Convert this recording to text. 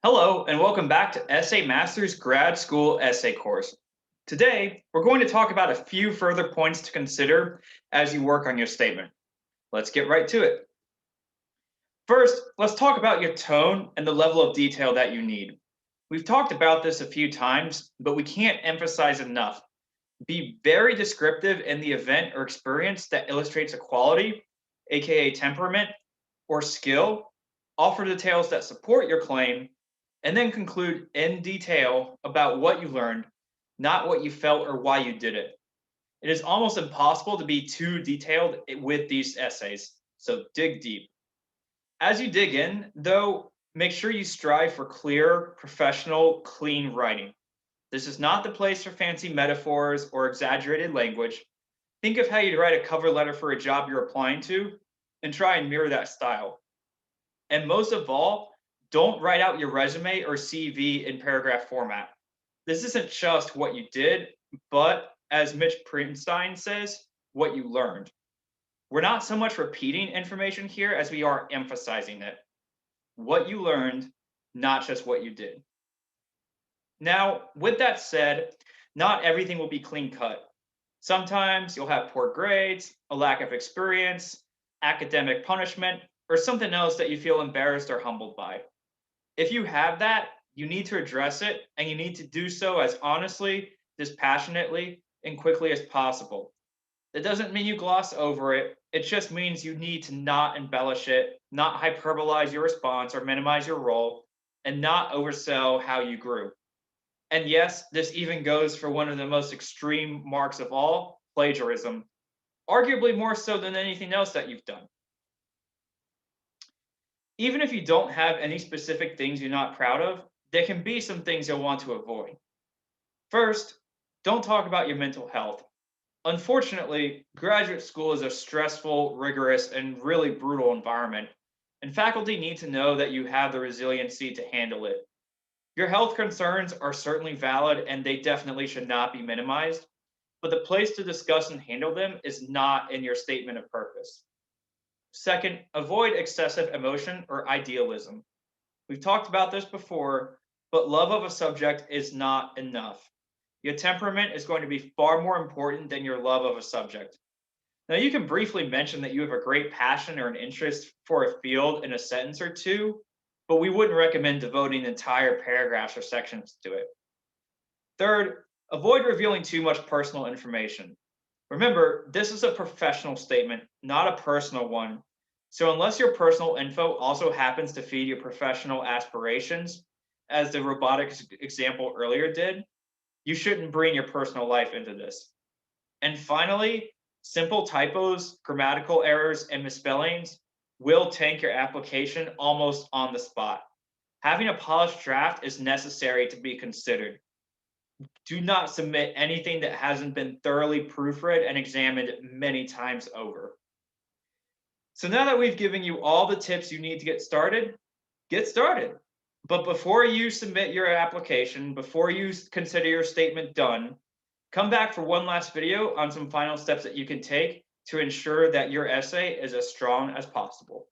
Hello, and welcome back to Essay Masters Grad School Essay Course. Today, we're going to talk about a few further points to consider as you work on your statement. Let's get right to it. First, let's talk about your tone and the level of detail that you need. We've talked about this a few times, but we can't emphasize enough. Be very descriptive in the event or experience that illustrates a quality, aka temperament, or skill. Offer details that support your claim, and then conclude in detail about what you learned, not what you felt or why you did it. It is almost impossible to be too detailed with these essays, so dig deep. As you dig in, though, make sure you strive for clear, professional, clean writing. This is not the place for fancy metaphors or exaggerated language. Think of how you'd write a cover letter for a job you're applying to and try and mirror that style. And most of all, don't write out your resume or CV in paragraph format. This isn't just what you did, but as Mitch Prinstein says, what you learned. We're not so much repeating information here as we are emphasizing it. What you learned, not just what you did. Now, with that said, not everything will be clean cut. Sometimes you'll have poor grades, a lack of experience, academic punishment, or something else that you feel embarrassed or humbled by. If you have that, you need to address it, and you need to do so as honestly, dispassionately, and quickly as possible. That doesn't mean you gloss over it. It just means you need to not embellish it, not hyperbolize your response or minimize your role, and not oversell how you grew. And yes, this even goes for one of the most extreme marks of all, plagiarism, arguably more so than anything else that you've done. Even if you don't have any specific things you're not proud of, there can be some things you'll want to avoid. First, don't talk about your mental health. Unfortunately, graduate school is a stressful, rigorous, and really brutal environment, and faculty need to know that you have the resiliency to handle it. Your health concerns are certainly valid and they definitely should not be minimized, but the place to discuss and handle them is not in your statement of purpose. Second, avoid excessive emotion or idealism. We've talked about this before, but love of a subject is not enough. Your temperament is going to be far more important than your love of a subject. Now, you can briefly mention that you have a great passion or an interest for a field in a sentence or two, but we wouldn't recommend devoting entire paragraphs or sections to it. Third, avoid revealing too much personal information. Remember, this is a professional statement, not a personal one. So unless your personal info also happens to feed your professional aspirations, as the robotics example earlier did, you shouldn't bring your personal life into this. And finally, simple typos, grammatical errors, and misspellings will tank your application almost on the spot. Having a polished draft is necessary to be considered. Do not submit anything that hasn't been thoroughly proofread and examined many times over. So now that we've given you all the tips you need to get started, get started. But before you submit your application, before you consider your statement done, come back for one last video on some final steps that you can take to ensure that your essay is as strong as possible.